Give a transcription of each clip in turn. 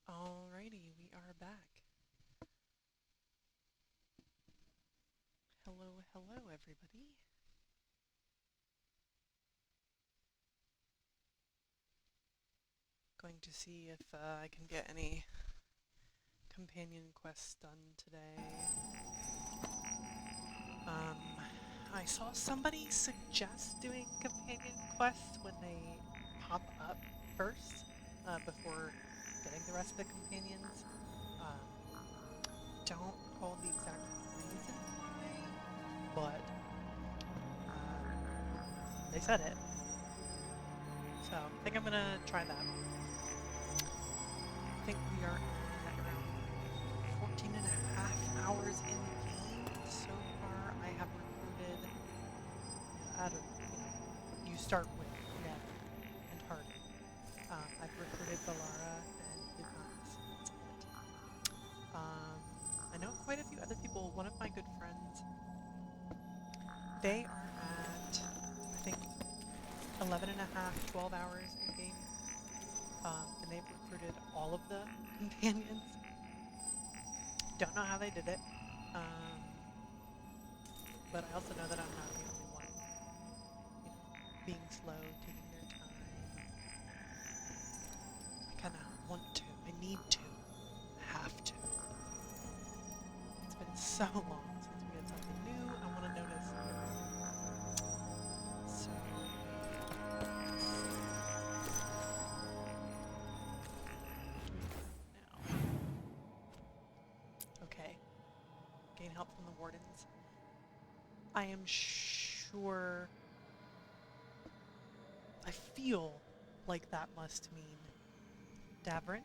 Alrighty, we are back. Hello, hello, everybody. Going to see if I can get any companion quests done today. I saw somebody suggest doing companion quests when they pop up first, before getting the rest of the companions. Don't recall the exact reason why, but they said it. So I think I'm gonna try that. I think we are at around 14 and a half hours in the game so far. I have recruited out of, you start with Ned and Hardy. I've recruited Valara and Lucanus. That's it. I know quite a few other people. One of my good friends, they are at, I think, 11 and a half, 12 hours in game. And they've recruited all of the companions. Don't know how they did it. But I also know that I'm not the only one, being slow, taking their time. I kind of want to. I need to. I have to. It's been so long since we had something new. I want to notice. So, now. Okay. Gain help from the wardens. I am sure. I feel like that must mean Davrin.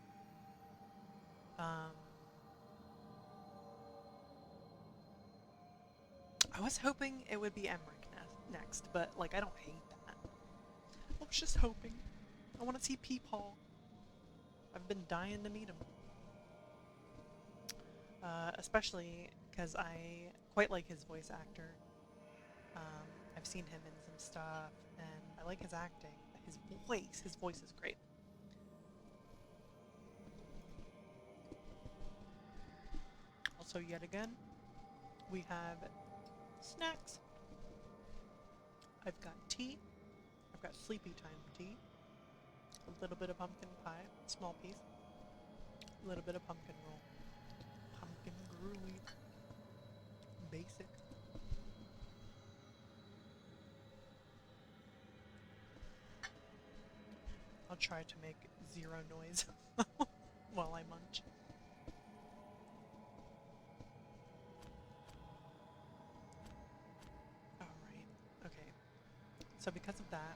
I was hoping it would be Emmerich next, but like I don't hate that. I was just hoping. I want to see Peepaw. I've been dying to meet him. Especially because I quite like his voice actor. I've seen him in some stuff, and I like his acting. His voice is great. Also, yet again, we have snacks. I've got tea. I've got sleepy time tea. A little bit of pumpkin pie, small piece. A little bit of pumpkin roll. Pumpkin gruely. Basic. I'll try to make zero noise while I munch. Alright, okay. So because of that,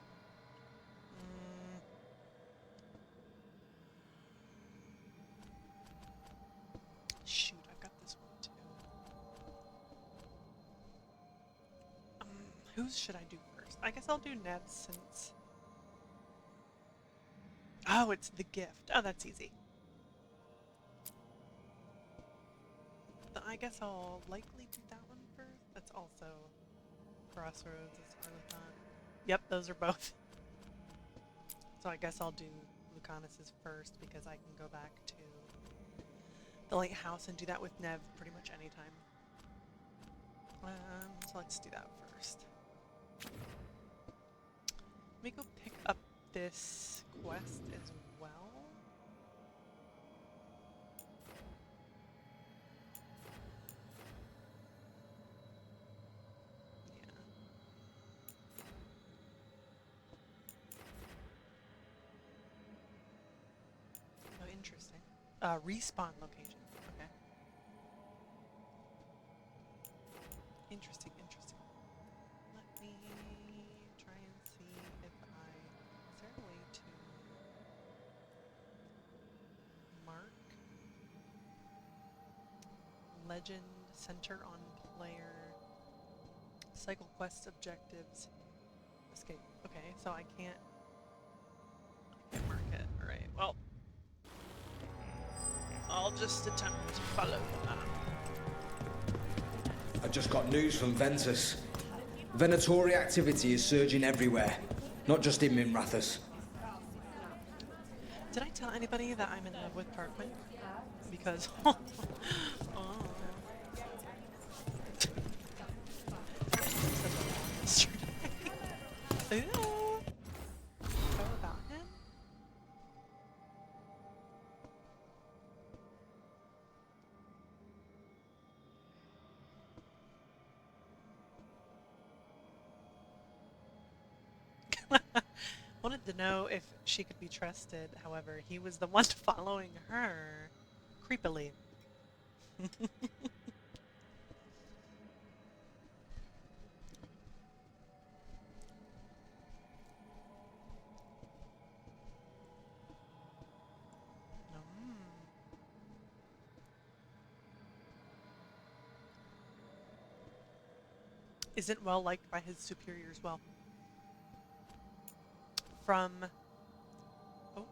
shoot, I've got this one too. Whose should I do first? I guess I'll do Ned's since... Oh, it's the gift. Oh, that's easy. I guess I'll likely do that one first. That's also Crossroads, it's Arlathon. Yep, those are both. So I guess I'll do Lucanus's first because I can go back to the lighthouse and do that with Nev pretty much anytime. So let's do that first. Let me go pick up this quest as well. Yeah. Oh, interesting. Respawn location. Okay. Interesting, interesting. Let me try and see if I... Is there a way to mark Legend Center on Player Cycle Quest Objectives Escape? Okay, so I can't mark it. Alright, well, I'll just attempt to follow the map. I just got news from Ventus. Venatori activity is surging everywhere, not just in Minrathous. Did I tell anybody that I'm in love with Tarquin? Because oh, Ooh. Know about him? Wanted to know if she could be trusted. However, he was the one following her creepily. Mm. Isn't well liked by his superiors. Well, from oh,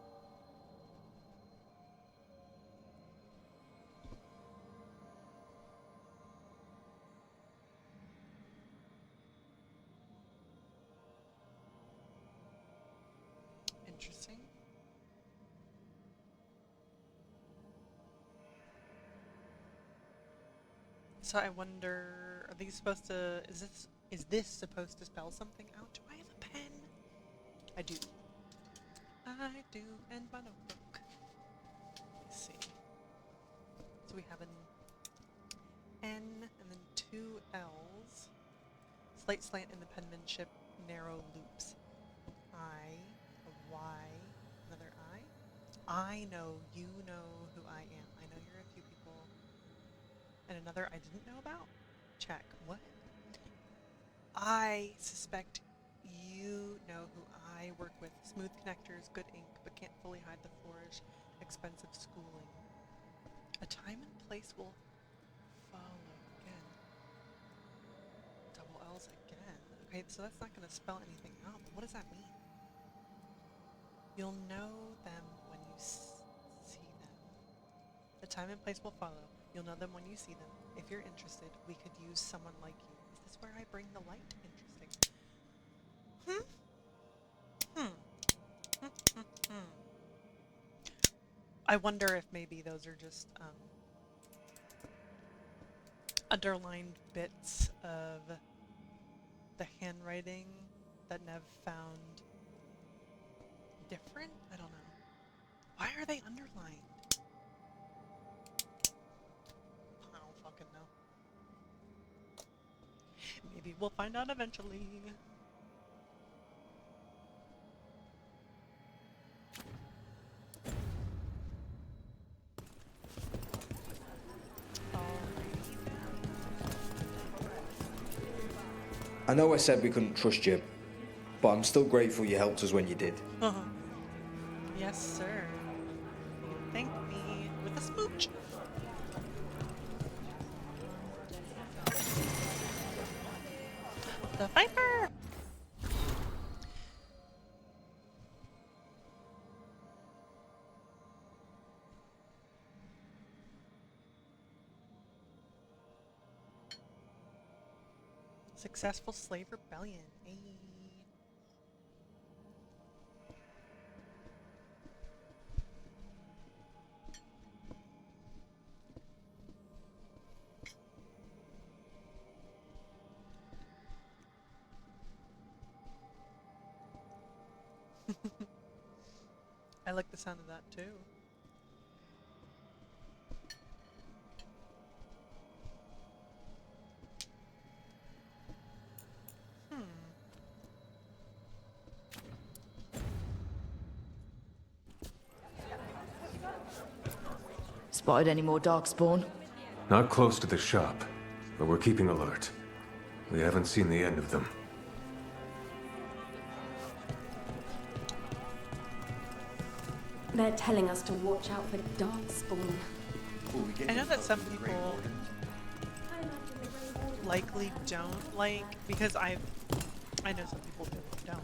interesting. So I wonder, are these supposed to? Is this supposed to spell something out? Do I have a pen? I do. I do, and my notebook. Let's see. So we have an N and then two L's. Slight slant in the penmanship, narrow loops. I, a Y, another I know, you know who I am. I know you're a few people. And another I didn't know about? Check. What? I suspect you know who I work with. Smooth connectors, good ink, but can't fully hide the flourish. Expensive schooling. A time and place will follow again. Double L's again. Okay, so that's not going to spell anything out, but what does that mean? You'll know them when you see them. The time and place will follow. You'll know them when you see them. If you're interested, we could use someone like you. Is this where I bring the light? Interesting. I wonder if maybe those are just underlined bits of the handwriting that Nev found different? I don't know. Why are they underlined? I don't fucking know. Maybe we'll find out eventually. I know I said we couldn't trust you, but I'm still grateful you helped us when you did. Yes, sir. You can thank me with a smooch. The Viper! Successful slave rebellion. Ayy. I like the sound of that too. Spotted any more Darkspawn? Not close to the shop, but we're keeping alert. We haven't seen the end of them. They're telling us to watch out for Darkspawn. I know that some people likely don't like, because I know some people don't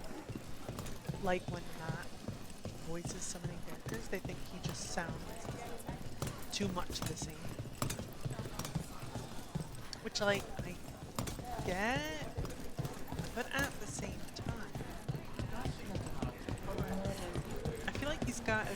like when Matt voices so many characters. They think he just sounds too much the same. Which, like, I get, but at the same time, I feel like he's got a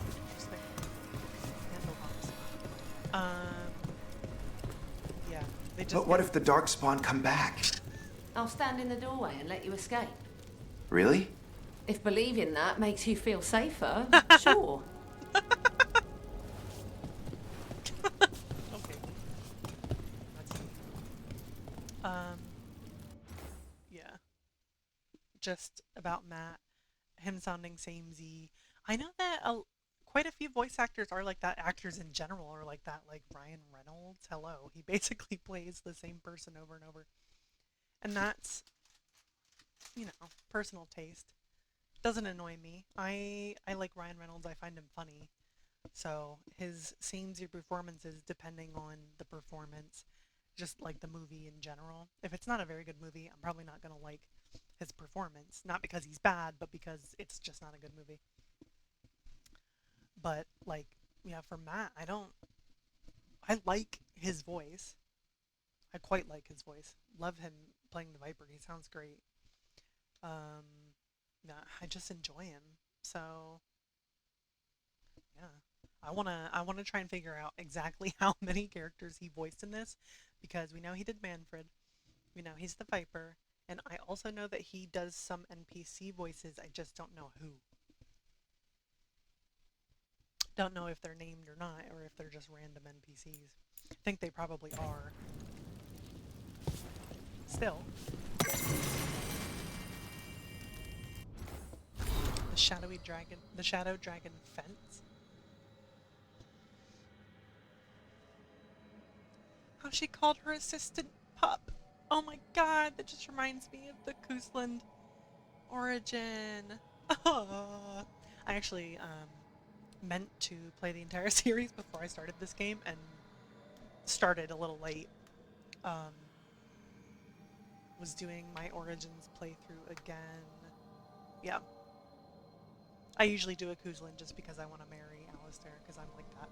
Interesting. Handle box. Yeah, they just. But what if the Darkspawn come back? I'll stand in the doorway and let you escape. Really? If believing that makes you feel safer, sure. Okay. That's yeah. Just about Matt, him sounding samey. I know that quite a few voice actors are like that. Actors in general are like that. Like Ryan Reynolds. Hello, he basically plays the same person over and over, and that's, you know, personal taste. Doesn't annoy me. I like Ryan Reynolds. I find him funny. So his samey performances, depending on the performance, just like the movie in general. If it's not a very good movie, I'm probably not gonna like his performance. Not because he's bad, but because it's just not a good movie. But like, yeah, for Matt, I like his voice. I quite like his voice. Love him playing the Viper. He sounds great. Yeah, I just enjoy him. So yeah. I wanna try and figure out exactly how many characters he voiced in this, because we know he did Manfred. We know he's the Viper, and I also know that he does some NPC voices. I just don't know who. Don't know if they're named or not, or if they're just random NPCs. I think they probably are. Still. The Shadow Dragon fence. How she called her assistant pup. Oh my god, that just reminds me of the Koosland origin. Oh. I actually meant to play the entire series before I started this game, and started a little late. Was doing my Origins playthrough again. Yeah. I usually do a Koosland just because I want to marry Alistair, because I'm like that.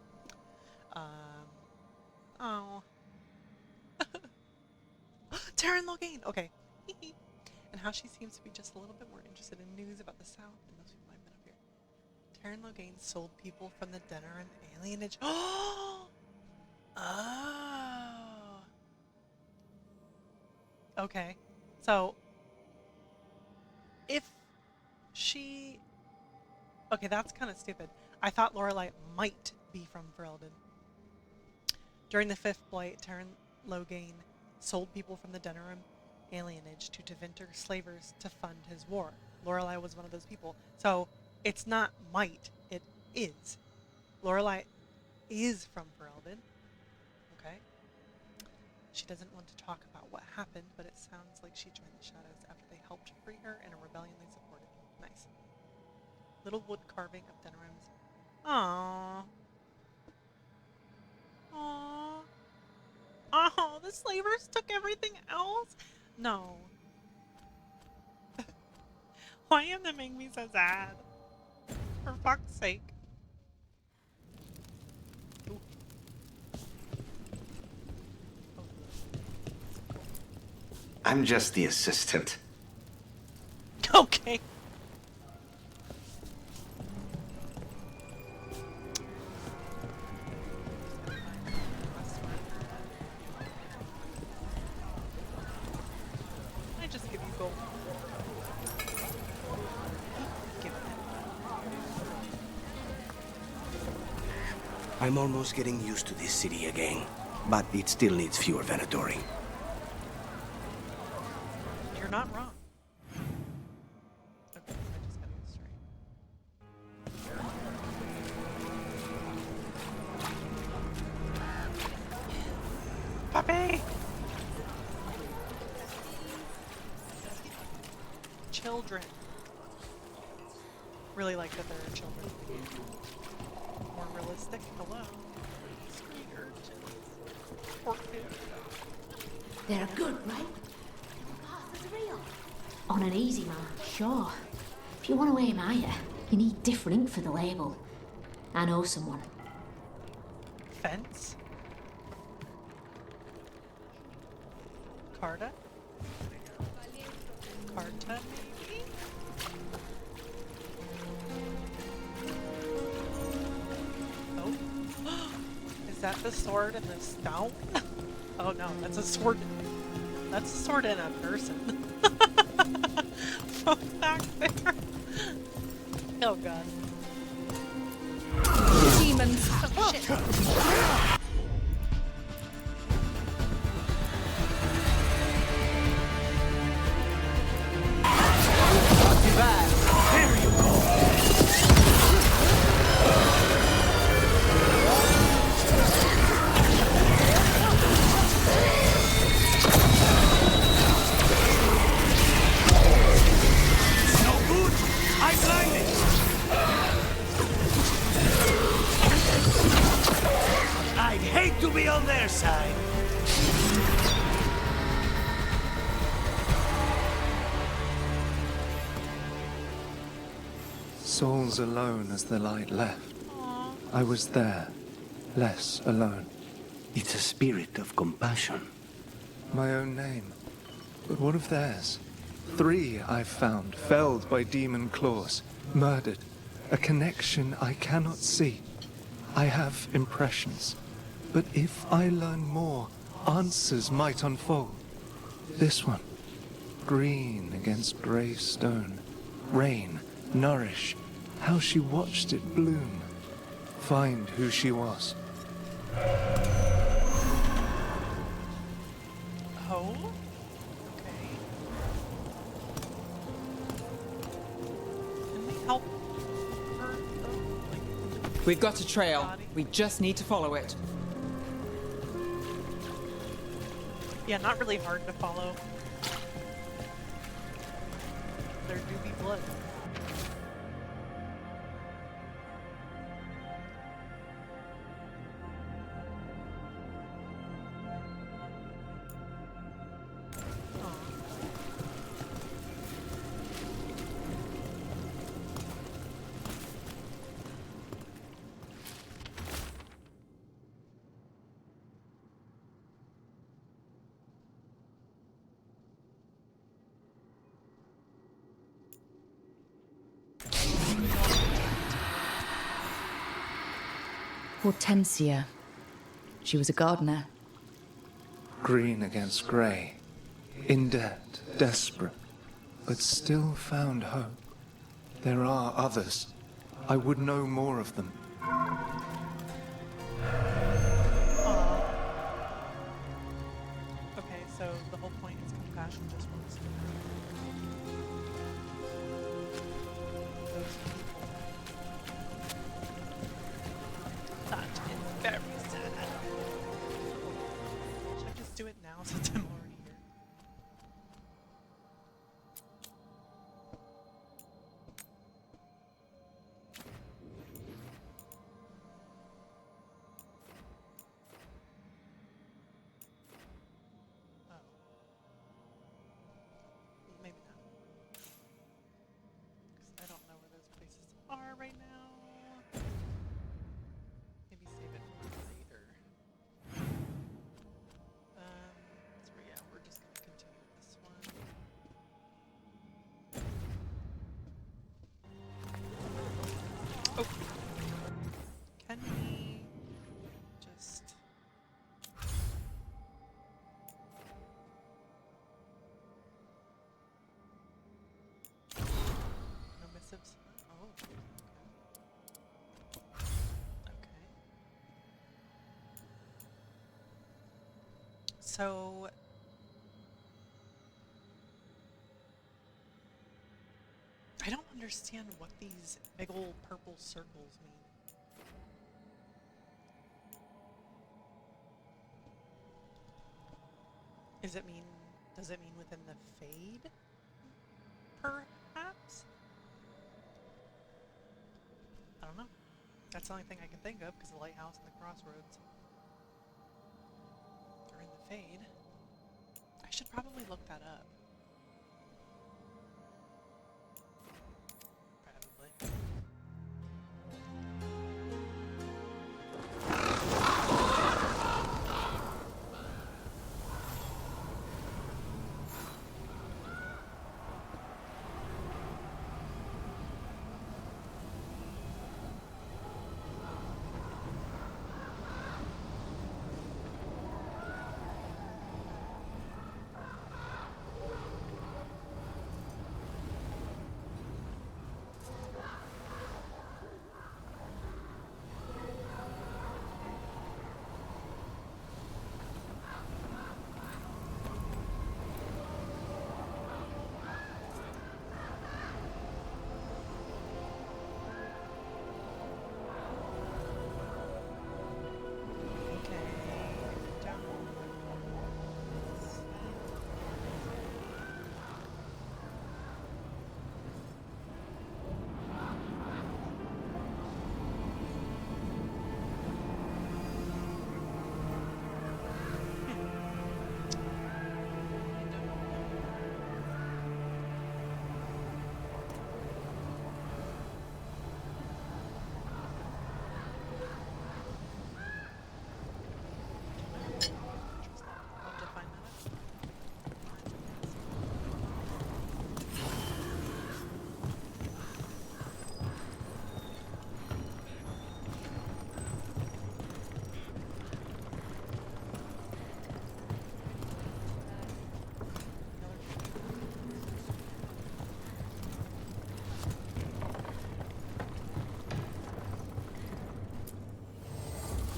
Oh. Taryn Logain! Okay. And how she seems to be just a little bit more interested in news about the South than most people I've met up here. Taryn Logain sold people from the Denerim alienage. Oh! Okay. So, if she... Okay, that's kind of stupid. I thought Lorelei might be from Ferelden. During the Fifth Blight, Taryn Logain sold people from the Denerim alienage to Tevinter slavers to fund his war. Lorelei was one of those people. So, it's not might, it is. Lorelei is from Ferelden. Okay. She doesn't want to talk about what happened, but it sounds like she joined the Shadows after they helped free her in a rebellion they supported. Nice. Little wood carving of Denerim's. Aww. Aww. Oh, the slavers took everything else? No. Why am they making me so sad? For fuck's sake. Ooh. I'm just the assistant. Okay. I just give you gold. Give it. I'm almost getting used to this city again, but it still needs fewer Venatori. You're not wrong. Okay, I just gotta get straight. Puppy! Children. Really like that there are children. More realistic. Hello. Street urchins. Poor kids. They're good, right? Arthur's real. On an easy mark, sure. If you want to aim higher, you need different ink for the label. I know someone. Fence? Carta? Carta, maybe? the sword in the stone? Oh no, that's a sword. That's a sword in a person. From back there. Oh god. Demons. Oh, shit. I'd hate to be on their side. Souls alone as the light left. I was there, less alone. It's a spirit of compassion. My own name. But what of theirs? 3 I've found, felled by demon claws, murdered. A connection I cannot see. I have impressions. But if I learn more, answers might unfold. This one. Green against grey stone. Rain, nourish. How she watched it bloom. Find who she was. Oh? Okay. Can we help her though? Like, We've got a trail. body? We just need to follow it. Yeah, not really hard to follow. There do be blood. Hortensia. She was a gardener. Green against grey. In debt, desperate. But still found hope. There are others. I would know more of them. Okay, so the whole point is compassion just wants to those people. That is very sad. Should I just do it now since I'm already here? Oh. Maybe not. Because I don't know where those places are right now. Maybe save it for later. So yeah, we're just gonna continue with this one. Oh. Can we just no missives? Oh. Okay. So I don't understand what these big old purple circles mean. Does it mean within the Fade? Perhaps? I don't know. That's the only thing I can think of because the lighthouse and the crossroads are in the Fade. I should probably look that up. Probably.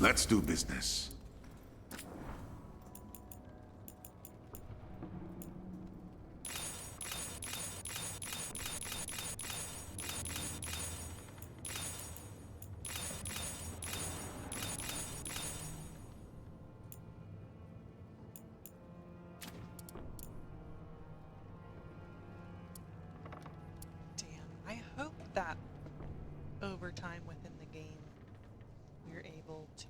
Let's do business. I hope that over time within the game, we're able to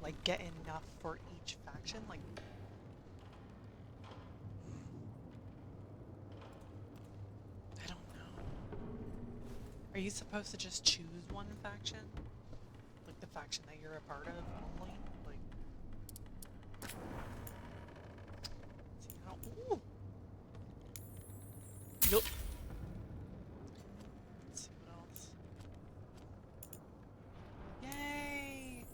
like get enough for each faction. Like, I don't know. Are you supposed to just choose one faction? Like the faction that you're a part of only? Like, let's see how. Ooh. Yup. Let's see what else. Yay!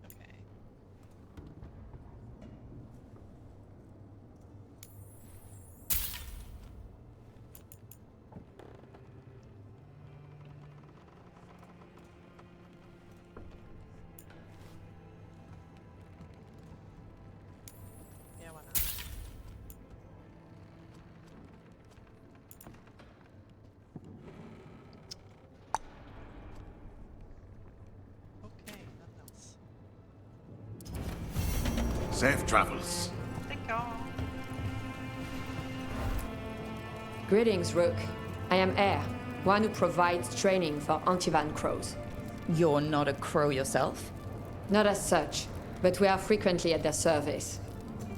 Okay. Yeah, why not? Okay, nothing else. Safe travels. Thank y'all. Greetings, Rook. I am Air, one who provides training for Antivan crows. You're not a crow yourself? Not as such, but we are frequently at their service.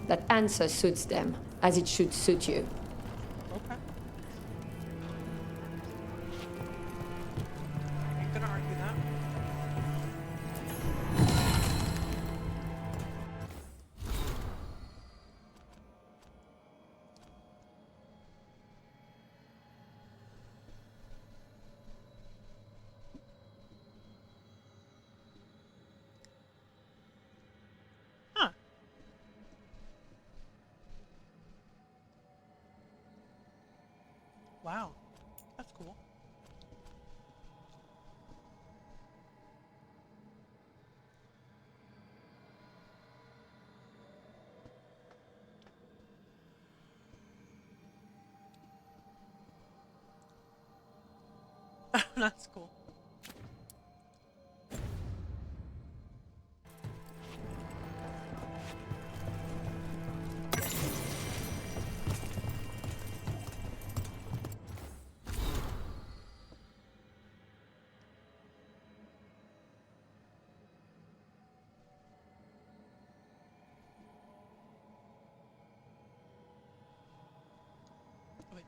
That answer suits them, as it should suit you. Okay. I ain't gonna argue that. Huh. Wow. That's cool. That's cool. Oh, wait,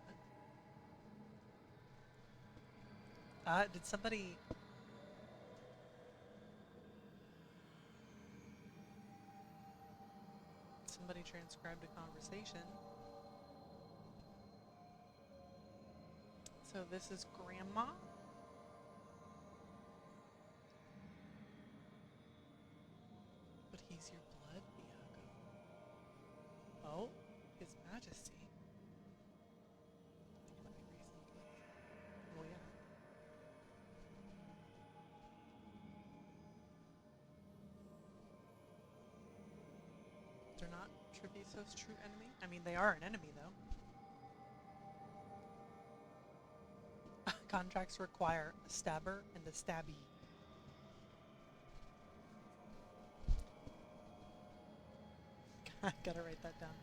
what? Did somebody... Somebody transcribed a conversation. So this is Grandma? But he's your blood, Iago. Oh, His Majesty. Let me reason with. Oh yeah. They're not Treviso's true enemy? I mean, they are an enemy, though. Contracts require a stabber and a stabby. I gotta write that down.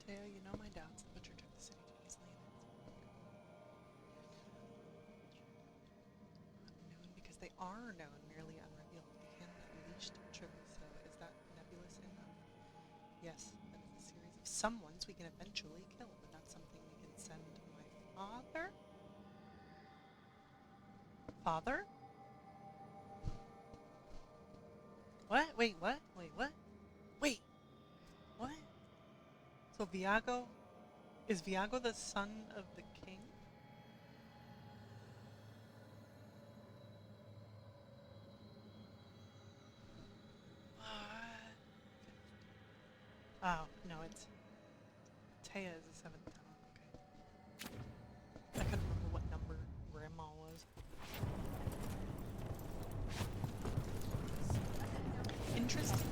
Teo, you know my doubts. The Butcher took the city too easily. Unknown because they are known, merely unrevealed. The canon that leashed Treviso is Yes, that is a series of someones we can eventually kill, but that's something we can send to my father. Father? What? Wait, what? Wait, what? Wait! What? So Viago... Is Viago the son of the king? Oh, no, it's... Taya is the 7th town, okay. I couldn't remember what number Grandma was. Interesting.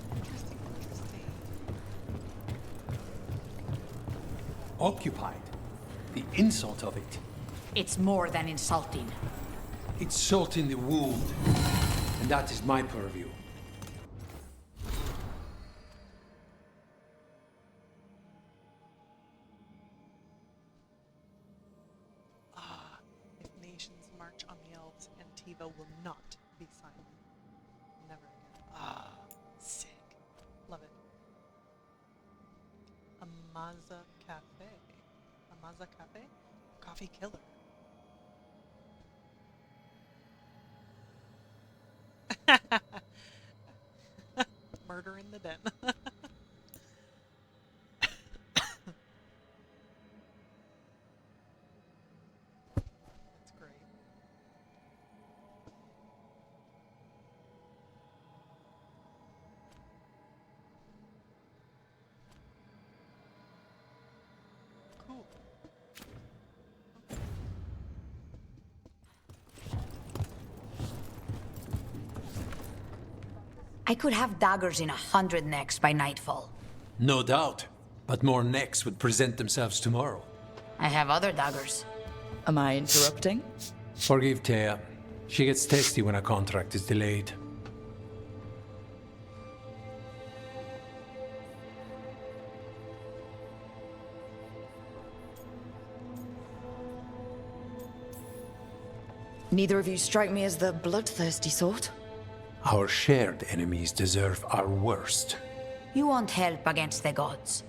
Occupied. The insult of it. It's more than insulting. It's salt in the wound. And that is my purview. If nations march on the elves, Antiva will not be silent. Never again. Sick. Love it. Amaza Cafe. Amaza Cafe? Coffee killer. Murder in the den. That's great. Cool. I could have daggers in 100 necks by nightfall. No doubt. But more necks would present themselves tomorrow. I have other daggers. Am I interrupting? Forgive Taya. She gets testy when a contract is delayed. Neither of you strike me as the bloodthirsty sort. Our shared enemies deserve our worst. You want help against the gods.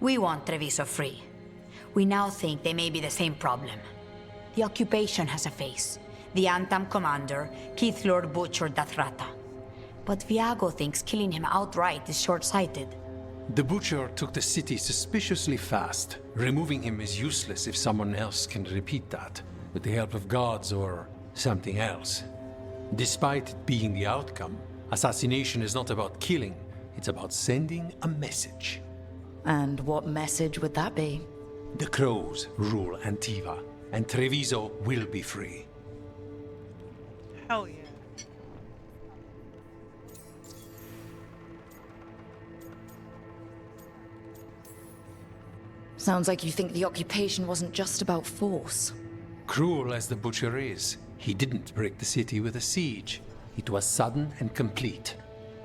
We want Treviso free. We now think they may be the same problem. The occupation has a face. The Antam commander, Keith Lord Butcher Dathrata. But Viago thinks killing him outright is short-sighted. The Butcher took the city suspiciously fast. Removing him is useless if someone else can repeat that, with the help of gods or something else. Despite it being the outcome, assassination is not about killing, it's about sending a message. And what message would that be? The Crows rule Antiva, and Treviso will be free. Hell yeah. Sounds like you think the occupation wasn't just about force. Cruel as the Butcher is, he didn't break the city with a siege. It was sudden and complete.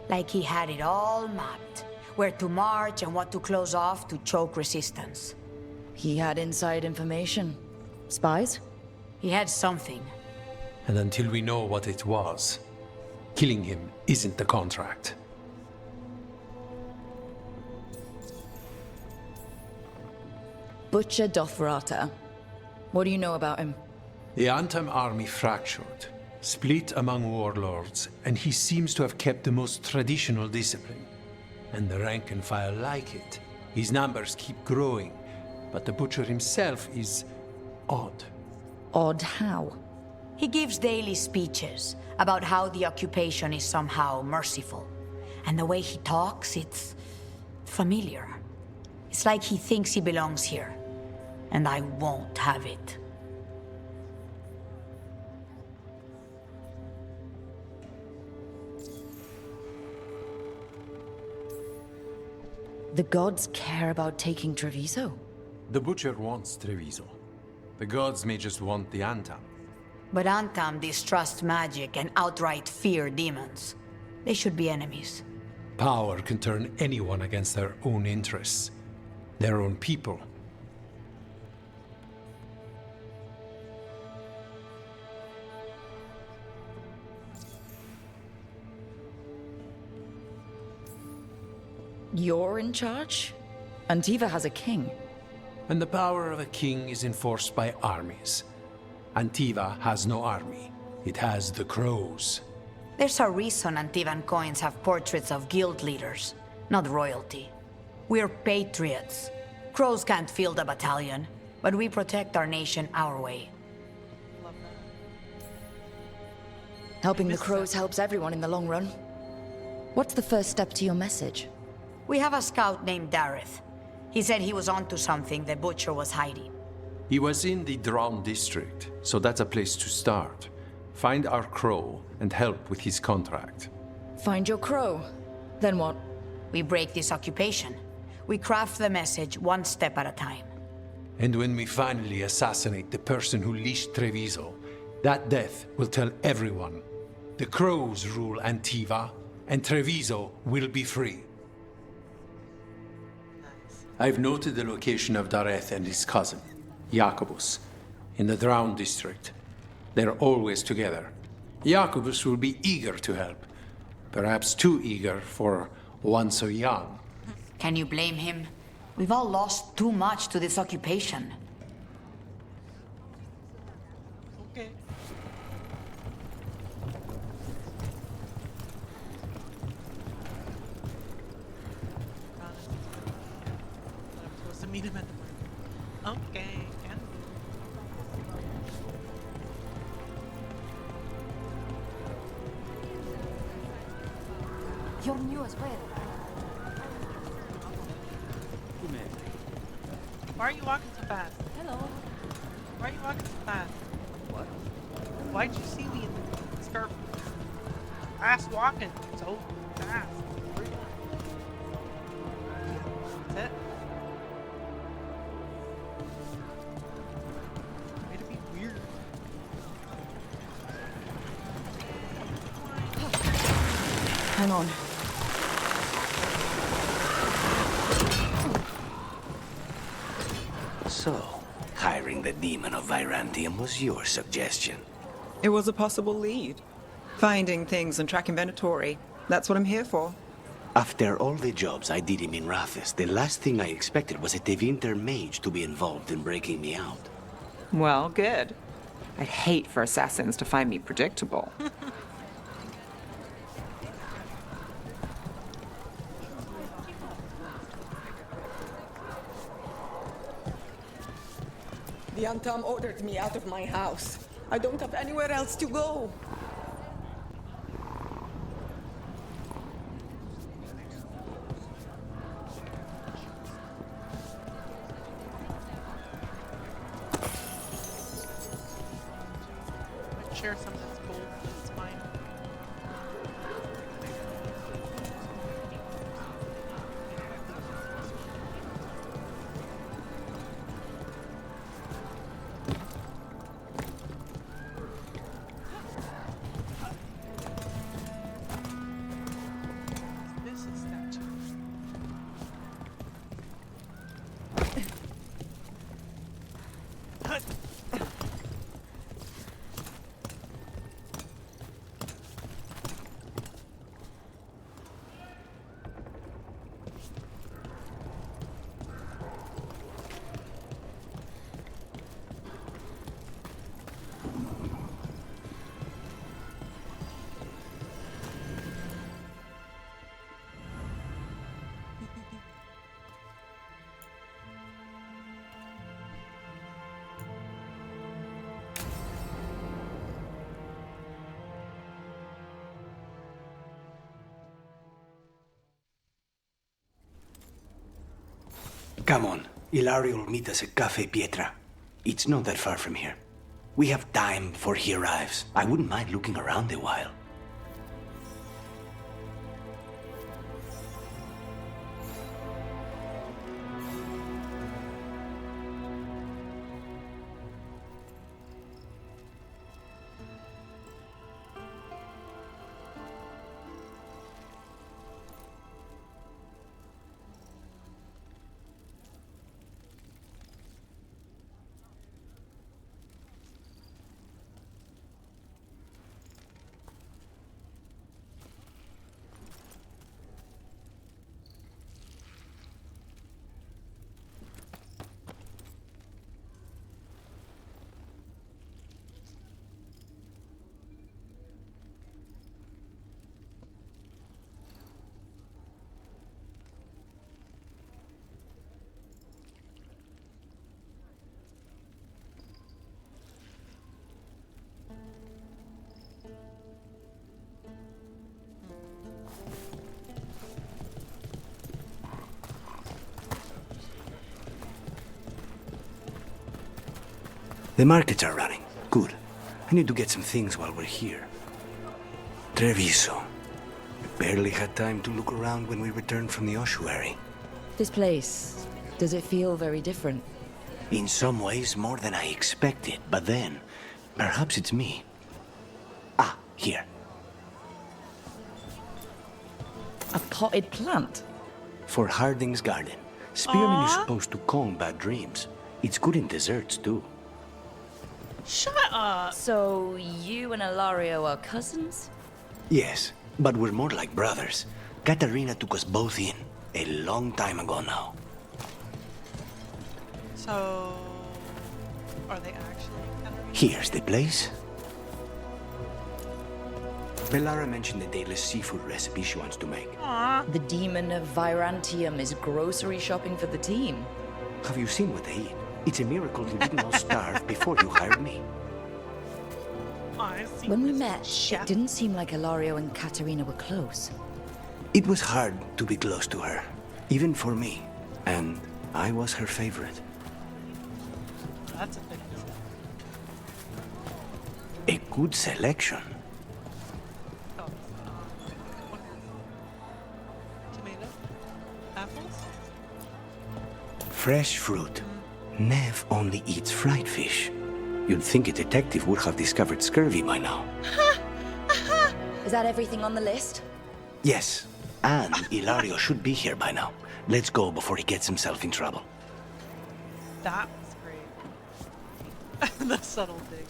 Like he had it all mapped. Where to march and what to close off to choke resistance. He had inside information. Spies? He had something. And until we know what it was, killing him isn't the contract. Butcher Dothrata. What do you know about him? The Antam army fractured, split among warlords, and he seems to have kept the most traditional discipline. And the rank and file like it. His numbers keep growing, but the Butcher himself is odd. Odd how? He gives daily speeches about how the occupation is somehow merciful. And the way he talks, it's familiar. It's like he thinks he belongs here. And I won't have it. The gods care about taking Treviso? The Butcher wants Treviso. The gods may just want the Antam. But Antam distrust magic and outright fear demons. They should be enemies. Power can turn anyone against their own interests, their own people. You're in charge? Antiva has a king. And the power of a king is enforced by armies. Antiva has no army. It has the crows. There's a reason Antivan coins have portraits of guild leaders, not royalty. We're patriots. Crows can't field a battalion, but we protect our nation our way. Helping the crows helps everyone in the long run. What's the first step to your message? We have a scout named Dareth. He said he was onto something the Butcher was hiding. He was in the Drown district, so that's a place to start. Find our crow and help with his contract. Find your crow. Then what? We break this occupation. We craft the message one step at a time. And when we finally assassinate the person who leashed Treviso, that death will tell everyone. The crows rule Antiva, and Treviso will be free. I've noted the location of Dareth and his cousin, Jacobus, in the Drown district. They're always together. Jacobus will be eager to help. Perhaps too eager for one so young. Can you blame him? We've all lost too much to this occupation. Okay. I'm supposed to meet him at the park. Okay, can do. You're new as well. Why are you walking so fast? Hello. Why are you walking so fast? What? Why'd you see me in the start fast walking so fast? Where are you going? That's it? Way to be weird. Hang on. So, hiring the demon of Virantium was your suggestion. It was a possible lead. Finding things and tracking Venatori. That's what I'm here for. After all the jobs I did in Minrathis, the last thing I expected was a Tevinter mage to be involved in breaking me out. Well, good. I'd hate for assassins to find me predictable. The Antam ordered me out of my house. I don't have anywhere else to go. Let's share some of this gold. It's mine. This is statue. Come on, Ilario will meet us at Cafe Pietra. It's not that far from here. We have time before he arrives. I wouldn't mind looking around a while. The markets are running. Good. I need to get some things while we're here. Treviso. We barely had time to look around when we returned from the ossuary. This place, does it feel very different? In some ways, more than I expected, but then, perhaps it's me. Ah, here. A potted plant? For Harding's garden. Spearmint is supposed to calm bad dreams. It's good in desserts, too. Shut up! So, you and Ilario are cousins? Yes, but we're more like brothers. Katarina took us both in, a long time ago now. So, are they actually Katarina? Here's the place. Bellara mentioned the daily seafood recipe she wants to make. The demon of Virantium is grocery shopping for the team. Have you seen what they eat? It's a miracle you didn't all starve before you hired me. When we met, it didn't seem like Ilario and Katarina were close. It was hard to be close to her, even for me. And I was her favorite. That's a big deal. A good selection. Tomato? Apples? Fresh fruit. Nev only eats fried fish. You'd think a detective would have discovered scurvy by now. Is that everything on the list? Yes, and Ilario should be here by now. Let's go before he gets himself in trouble. That was great. The subtle dig.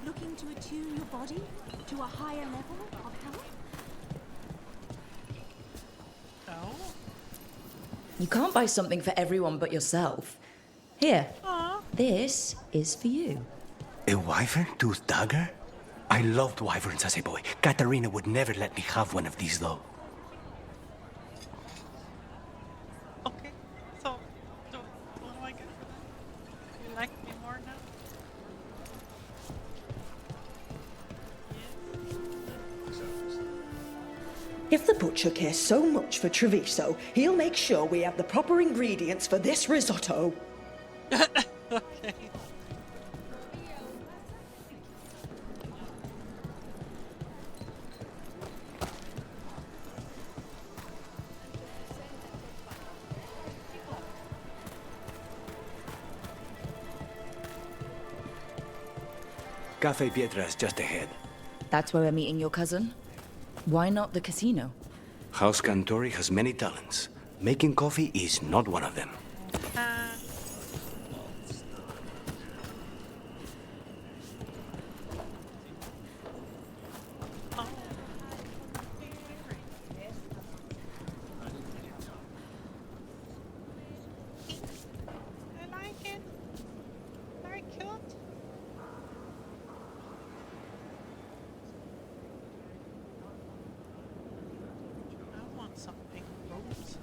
Looking to attune your body to a higher level of health? No? You can't buy something for everyone but yourself. Here, this is for you. A wyvern tooth dagger? I loved wyverns as a boy. Katarina would never let me have one of these, though. Okay, so, what do I get for that? You like me more now? If the butcher cares so much for Treviso, he'll make sure we have the proper ingredients for this risotto. Okay. Cafe Pietra is just ahead. That's where we're meeting your cousin? Why not the casino? House Cantori has many talents. Making coffee is not one of them. I like it. Very cute. I want something rose.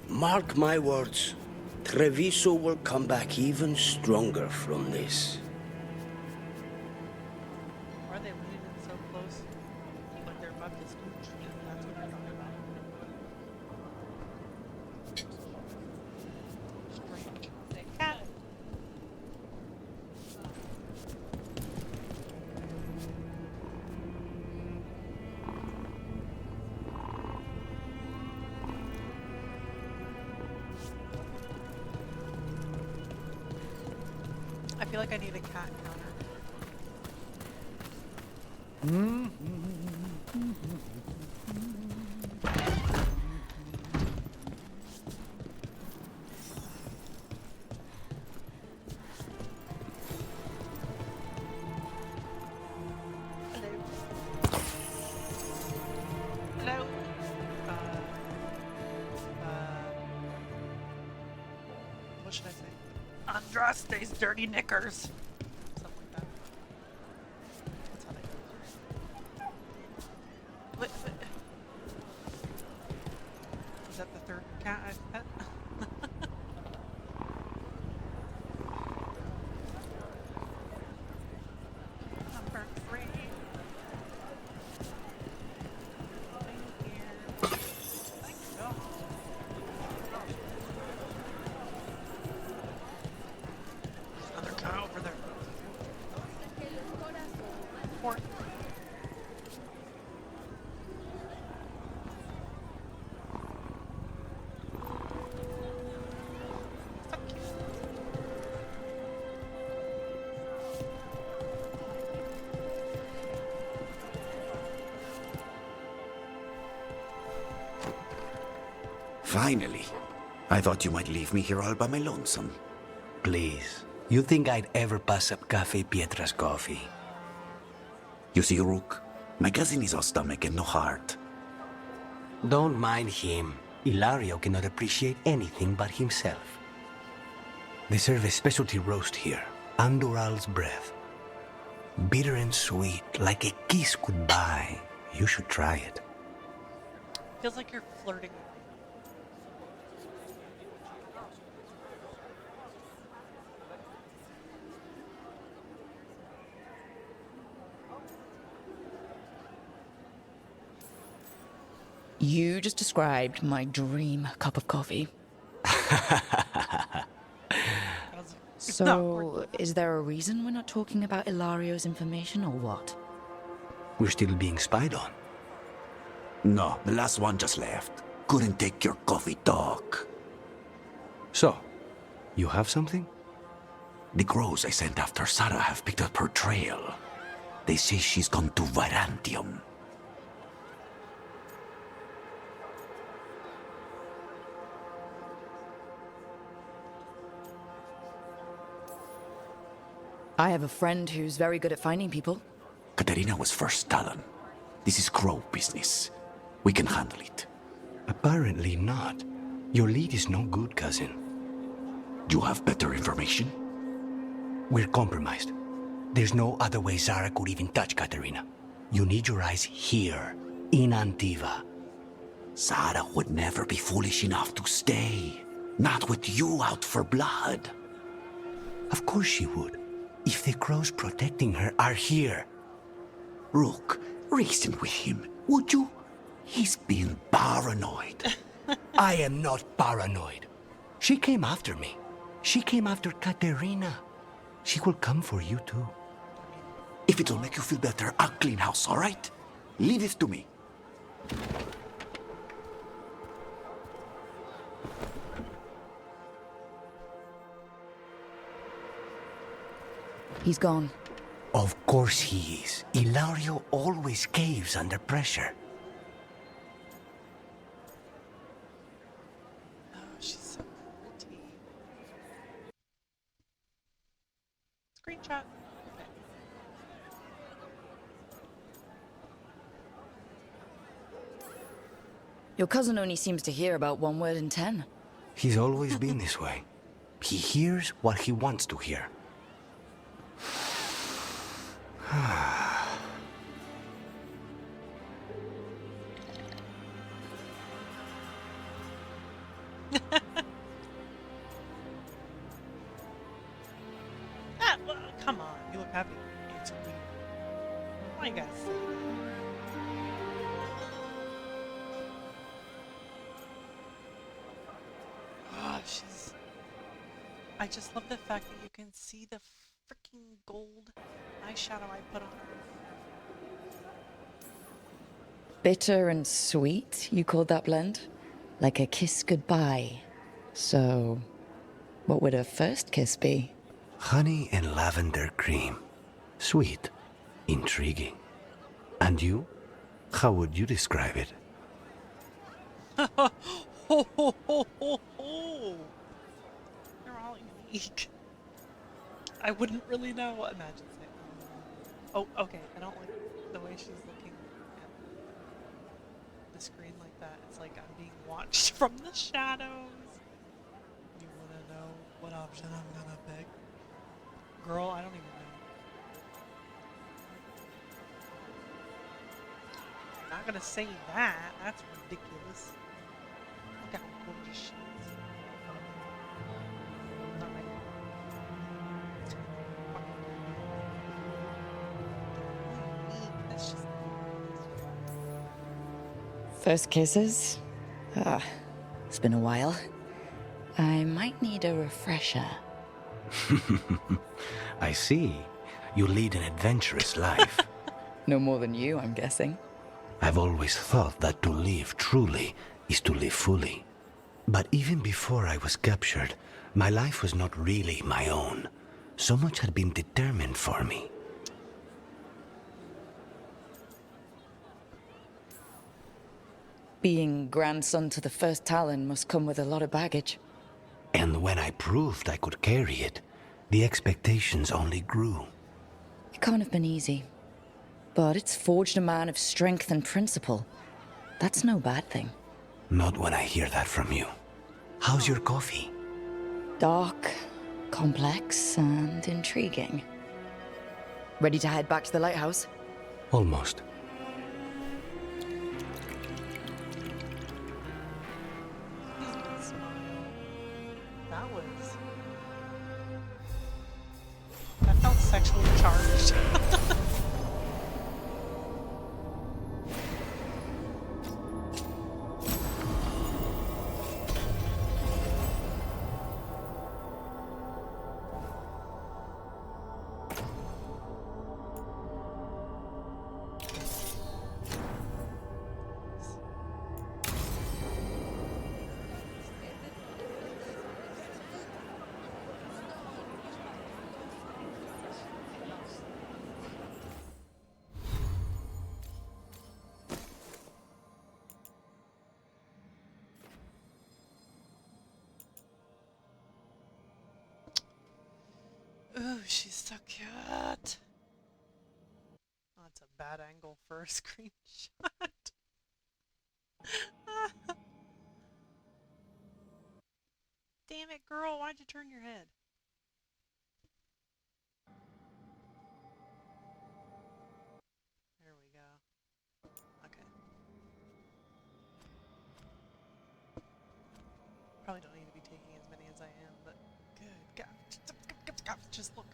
Mark my words. Treviso will come back even stronger from this. Why are they leaning in so close? Like they're about to scooch. That's what they're talking about. Strange. Cat. I feel like I need a cat counter. Hello. What should I say? Andraste's dirty knickers. Something like that. That's how they go. What? Is that the third cat I've pet? Number 3. Thank you. Finally. I thought you might leave me here all by my lonesome. Please. You think I'd ever pass up Cafe Pietra's coffee? You see, Rook, my cousin is all stomach and no heart. Don't mind him. Ilario cannot appreciate anything but himself. They serve a specialty roast here, Andoral's breath. Bitter and sweet, like a kiss goodbye. You should try it. Feels like you're flirting with me. You just described my dream cup of coffee. So, is there a reason we're not talking about Ilario's information or what? We're still being spied on. No, the last one just left. Couldn't take your coffee talk. So, you have something? The crows I sent after Sarah have picked up her trail. They say she's gone to Virantium. I have a friend who's very good at finding people. Katerina was first Talon. This is crow business. We can handle it. Apparently not. Your lead is no good, cousin. You have better information? We're compromised. There's no other way Zara could even touch Katerina. You need your eyes here, in Antiva. Zara would never be foolish enough to stay. Not with you out for blood. Of course she would. If the crows protecting her are here. Rook, reason with him, would you? He's being paranoid. I am not paranoid. She came after me. She came after Katerina. She will come for you too. If it'll make you feel better, I'll clean house, all right? Leave it to me. He's gone. Of course he is. Ilario always caves under pressure. Oh, she's so pretty. Screenshot. Okay. Your cousin only seems to hear about one word in 10. He's always been this way. He hears what he wants to hear. Well, come on, you look happy. It's weird. Why you gotta say that? Oh, she's... I just love the fact that you can see the freaking gold eyeshadow I put on her. Bitter and sweet, you called that blend? Like a kiss goodbye. So, what would a first kiss be? Honey and lavender cream. Sweet. Intriguing. And you? How would you describe it? Ho, ho, ho, ho, ho. They're all unique. I wouldn't really know. Imagine saying, oh, okay. I don't like the way she's looking at the screen like that. It's like I'm being watched from the shadows. You wanna know what option I'm gonna pick? Girl, I don't even know. I'm not gonna say that. That's ridiculous. Look how gorgeous she is. Not right now. That's just... First kisses? Ah, it's been a while. I might need a refresher. I see. You lead an adventurous life. No more than you, I'm guessing. I've always thought that to live truly is to live fully. But even before I was captured, my life was not really my own. So much had been determined for me. Being grandson to the first Talon must come with a lot of baggage. And when I proved I could carry it, the expectations only grew. It can't have been easy. But it's forged a man of strength and principle. That's no bad thing. Not when I hear that from you. How's your coffee? Dark, complex, and intriguing. Ready to head back to the lighthouse? Almost. That felt sexually charged. Ooh, she's so cute. Oh, that's a bad angle for a screenshot. Damn it, girl, why'd you turn your head? There we go. Okay. Probably don't need to be taking as many as I am, but good God. Just look.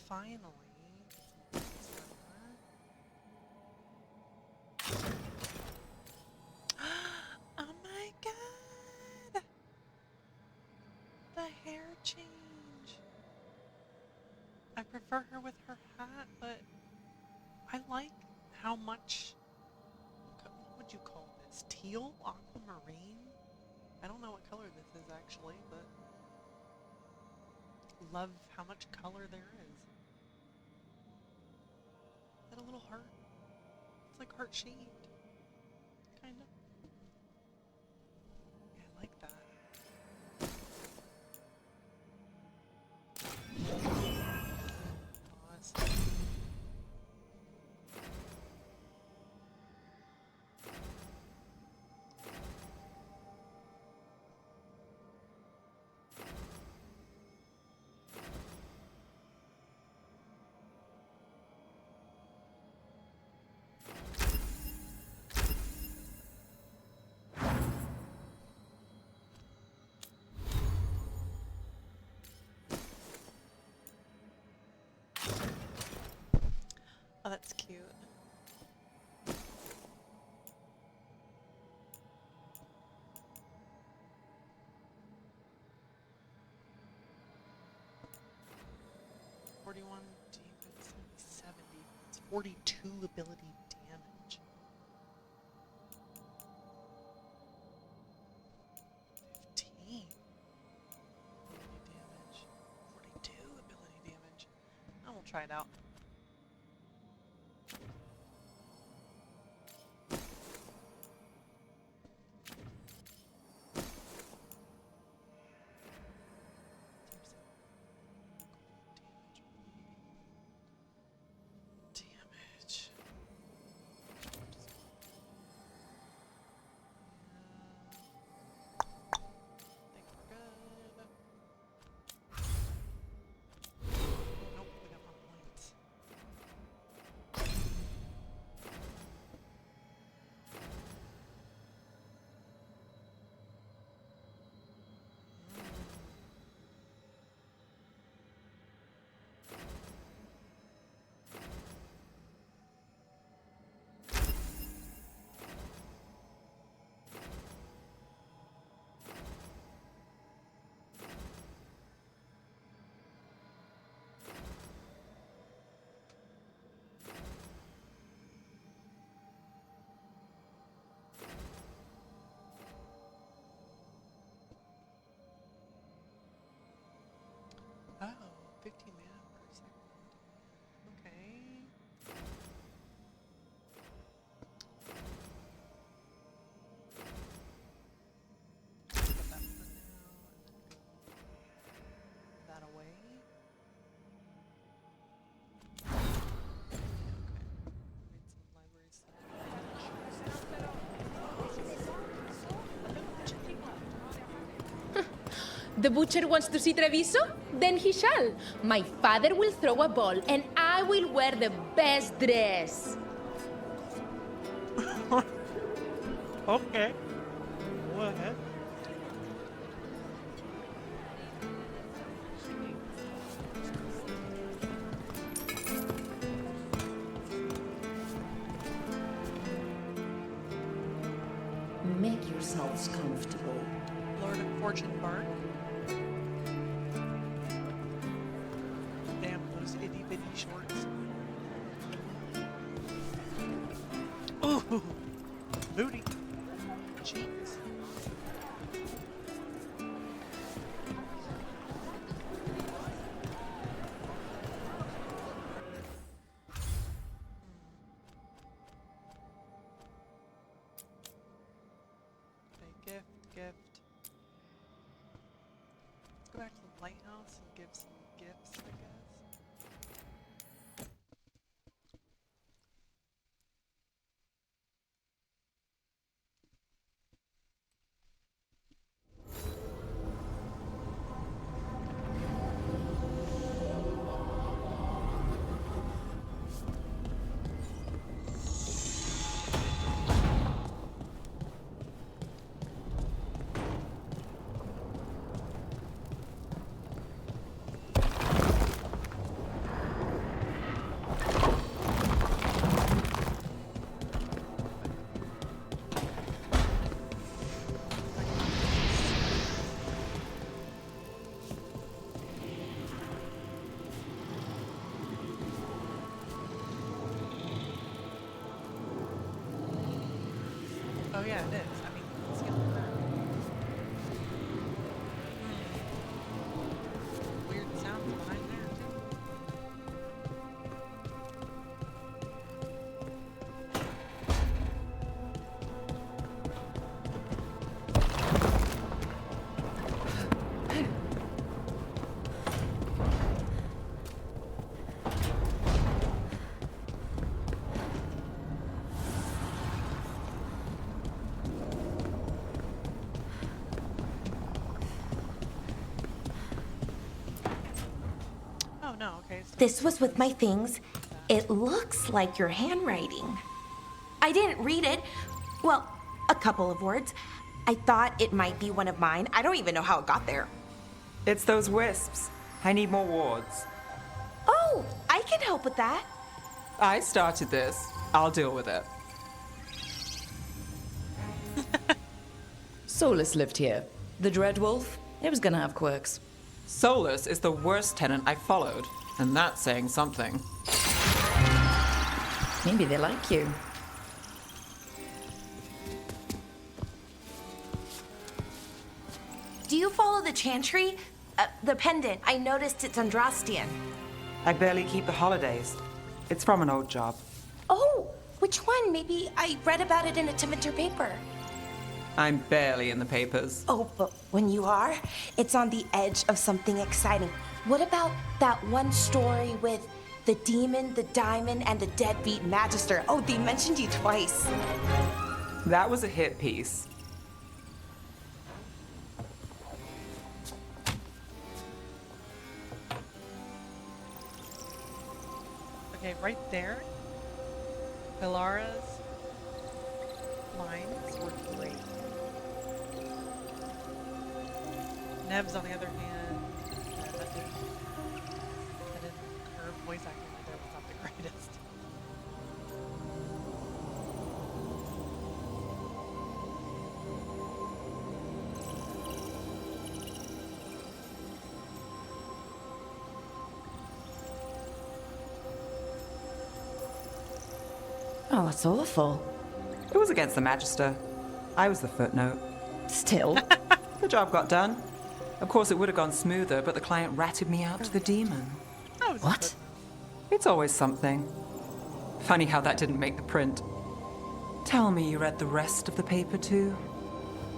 Finally. Oh my God! The hair change. I prefer her with her hat, but I like how much, what would you call this? Teal? Aquamarine? I don't know what color this is actually, but love how much color there is. Is that a little heart? It's like heart shaped. Kind of. Yeah, I like that. Awesome. Oh, that's cute. $41 defense, 70. It's 42 ability damage. 15 ability damage. 42 ability damage. I will try it out. Damage. Think we're good. Nope, we got more points. The butcher wants to see Treviso? Then he shall. My father will throw a ball, and I will wear the best dress. Okay. Go ahead. Make yourselves comfortable. Lord of Fortune Bark. Damn those itty bitty shorts. Ooh, booty. Cheeks. Okay, gift. Let's go back to the lighthouse and give some gifts, I guess. Oh yeah, it is. I mean, let's get on that. Weird sounds behind there too. Oh no, okay. So This was with my things. It looks like your handwriting. I didn't read it. Well, a couple of words. I thought it might be one of mine. I don't even know how it got there. It's those wisps. I need more wards. Oh, I can help with that. I started this. I'll deal with it. Solus lived here. The Dreadwolf, it was gonna have quirks. Solus is the worst tenant I followed, and that's saying something. Maybe they like you. Do you follow the chantry? The pendant. I noticed it's Andrastian. I barely keep the holidays. It's from an old job. Oh, which one? Maybe I read about it in a Timenter paper. I'm barely in the papers. Oh, but when you are, it's on the edge of something exciting. What about that one story with the demon, the diamond, and the deadbeat magister? Oh, they mentioned you twice. That was a hit piece. okay, right there. Pilara's lines were great. Nev's, on the other hand, her voice acting right there was not the greatest. Oh, that's awful. It was against the Magister. I was the footnote. Still. The job got done. Of course, it would have gone smoother, but the client ratted me out to the demon. What? It's always something. Funny how that didn't make the print. Tell me you read the rest of the paper too?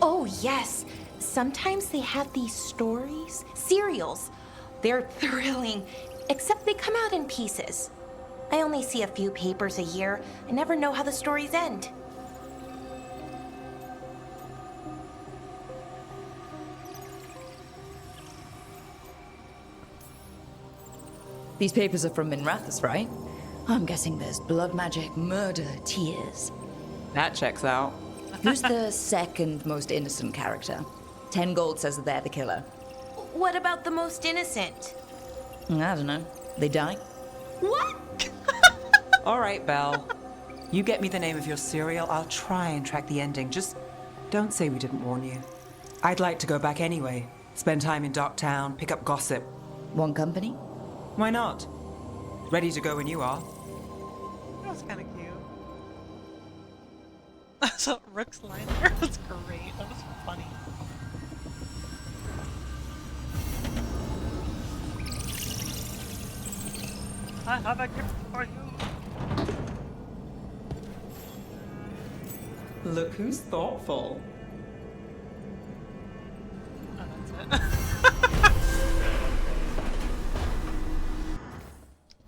Oh, yes. Sometimes they have these stories, serials. They're thrilling, except they come out in pieces. I only see a few papers a year. I never know how the stories end. These papers are from Minrathous, right? I'm guessing there's blood magic, murder, tears. That checks out. Who's the second most innocent character? 10 gold says that they're the killer. What about the most innocent? I don't know. They die? What? All right, Belle. You get me the name of your cereal, I'll try and track the ending. Just don't say we didn't warn you. I'd like to go back anyway. Spend time in Darktown, pick up gossip. One company? Why not? Ready to go when you are. That was kind of cute. I saw Rook's line there. That was great. That was funny. I have a gift for you. Look who's thoughtful. Oh, that's it.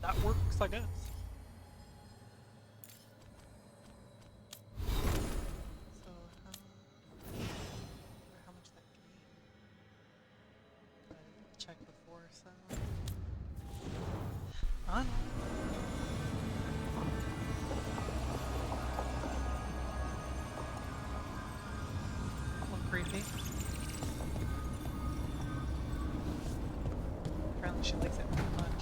That works, I guess. So, how much that gave? I didn't check before, so. I don't know. Creepy. Apparently she likes it too much.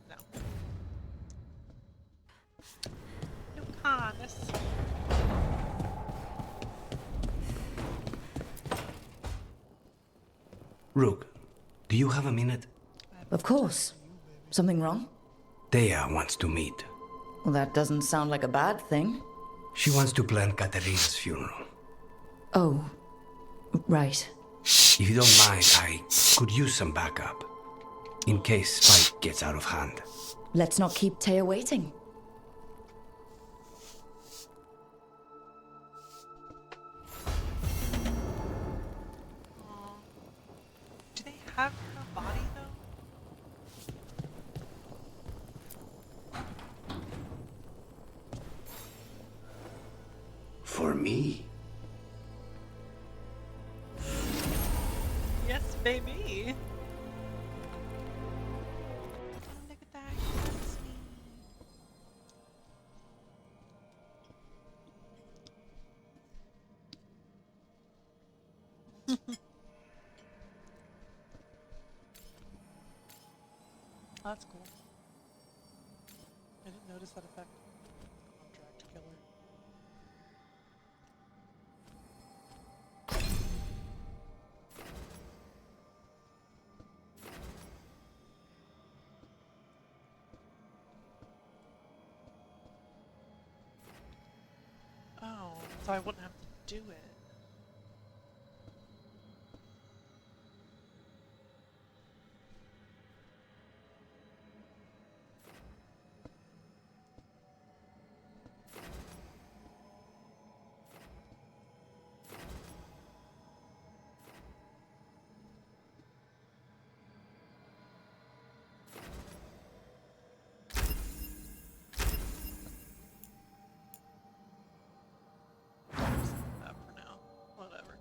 No. No kindness. Rook, do you have a minute? Of course. Something wrong? Thea wants to meet. Well, that doesn't sound like a bad thing. She wants to plan Katerina's funeral. Oh, right. If you don't mind, I could use some backup. In case Spike gets out of hand. Let's not keep Taya waiting. Do they have her body though? For me? Yes, baby. Look at that. That's sweet. That's cool. I didn't notice that effect. Contract killer. Oh, so I wouldn't have to do it. That for now. Whatever.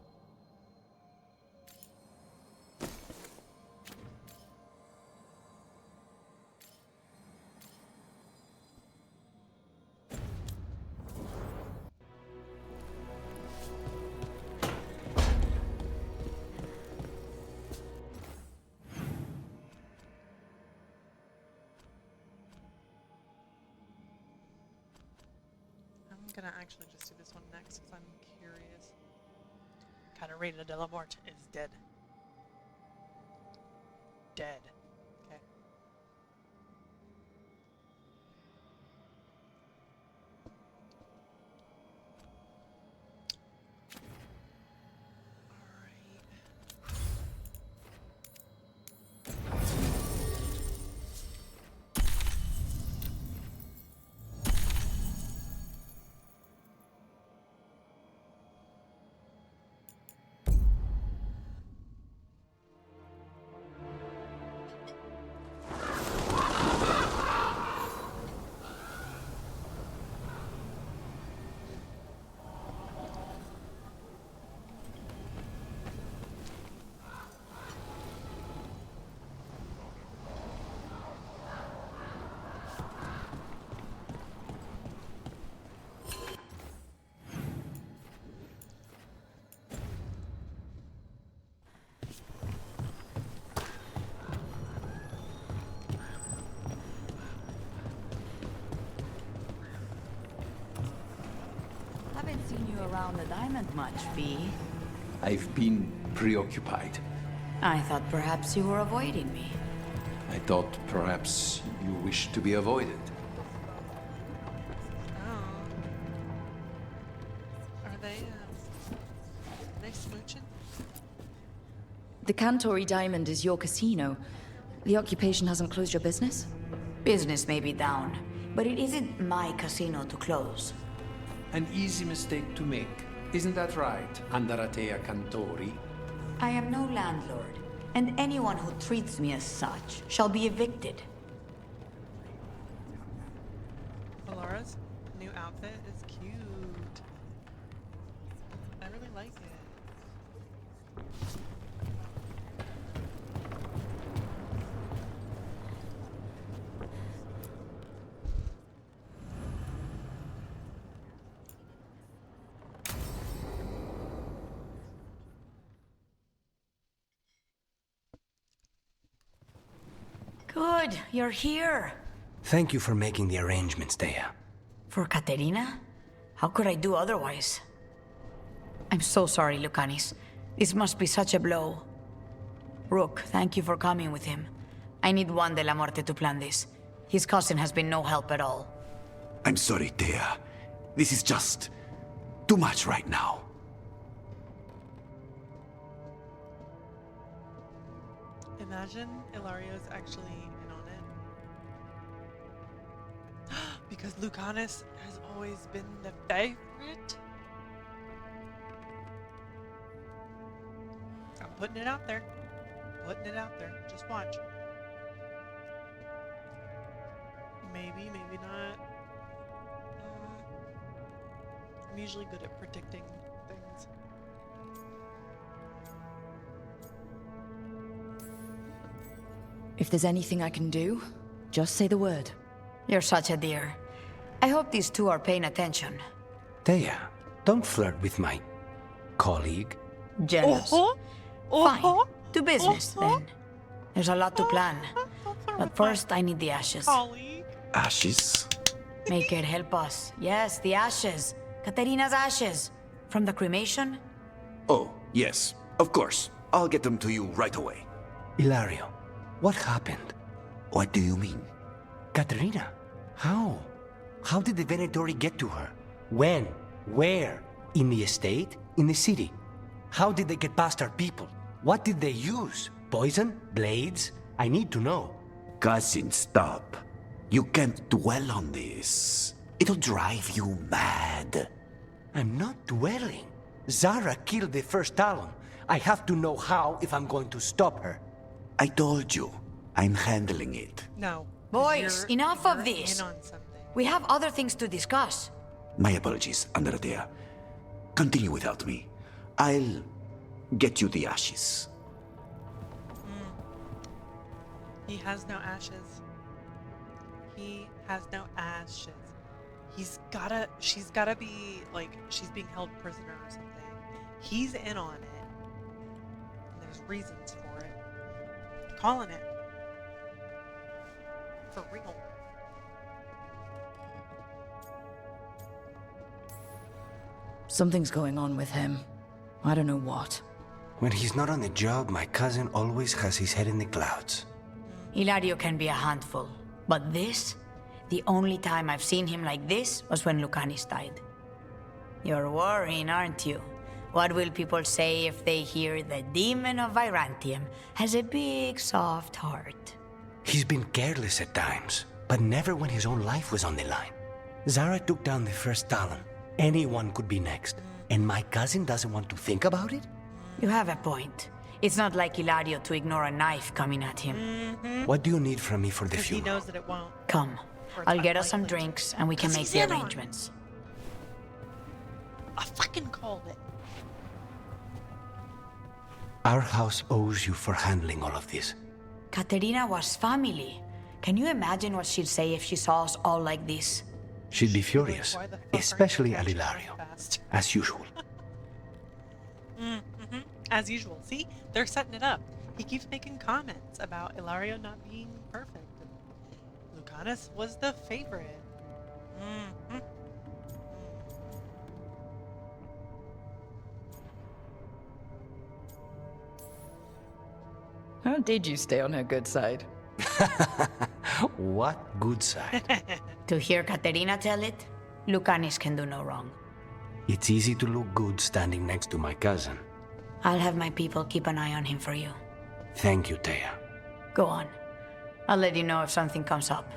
I'm gonna actually just do this one next because I'm curious. Catarina de la Morte is dead. Dead. Okay. around the diamond much, V. I've been preoccupied. I thought perhaps you were avoiding me. I thought perhaps you wished to be avoided. Are they smooching? The Cantori Diamond is your casino. The occupation hasn't closed your business? Business may be down, but it isn't my casino to close. An easy mistake to make. Isn't that right, Andaratea Cantori? I am no landlord, and anyone who treats me as such shall be evicted. Alara's new outfit is cute. I really like it. Good, you're here. Thank you for making the arrangements, Dea. For Katerina? How could I do otherwise? I'm so sorry, Lucanis. This must be such a blow. Rook, thank you for coming with him. I need Juan de la Muerte to plan this. His cousin has been no help at all. I'm sorry, Dea. This is just too much right now. Imagine Ilario's actually in on it. Because Lucanus has always been the favorite. I'm putting it out there. Putting it out there. Just watch. Maybe, maybe not. I'm usually good at predicting things. If there's anything I can do, just say the word. You're such a dear. I hope these two are paying attention. Dea, don't flirt with my colleague. Jealous. Fine. To business, then. There's a lot to plan. But first, I need the ashes. Ashes? Make it help us. Yes, the ashes. Katerina's ashes. From the cremation? Oh, yes, of course. I'll get them to you right away. Ilario, what happened? What do you mean? Katerina, how? How did the Venatori get to her? When? Where? In the estate? In the city? How did they get past our people? What did they use? Poison? Blades? I need to know. Cousin, stop. You can't dwell on this. It'll drive you mad. I'm not dwelling. Zara killed the first Talon. I have to know how if I'm going to stop her. I told you. I'm handling it. No. Boys, enough of this. We have other things to discuss. My apologies, Andaratea. Continue without me. I'll get you the ashes. He has no ashes. He has no ashes. She's gotta be, like, she's being held prisoner or something. He's in on it. And there's reasons for it. Calling it. For real. Something's going on with him. I don't know what. When he's not on the job, my cousin always has his head in the clouds. Ilario can be a handful, but this? The only time I've seen him like this was when Lucanis died. You're worrying, aren't you? What will people say if they hear the demon of Virantium has a big, soft heart? He's been careless at times, but never when his own life was on the line. Zara took down the first Talon. Anyone could be next. And my cousin doesn't want to think about it? You have a point. It's not like Ilario to ignore a knife coming at him. What do you need from me for the He funeral? knows that it won't. Come. I'll get us some drinks and we can make the arrangements. I fucking called it. Our house owes you for handling all of this. Katerina was family. Can you imagine what she'd say if she saw us all like this? She'd be furious, especially at Ilario, as usual. As usual. See? They're setting it up. He keeps making comments about Ilario not being perfect. Lucanus was the favorite. did you stay on her good side? What good side? To hear Katerina tell it, Lucanis can do no wrong. It's easy to look good standing next to my cousin. I'll have my people keep an eye on him for you. Thank you, Thea. Go on. I'll let you know if something comes up.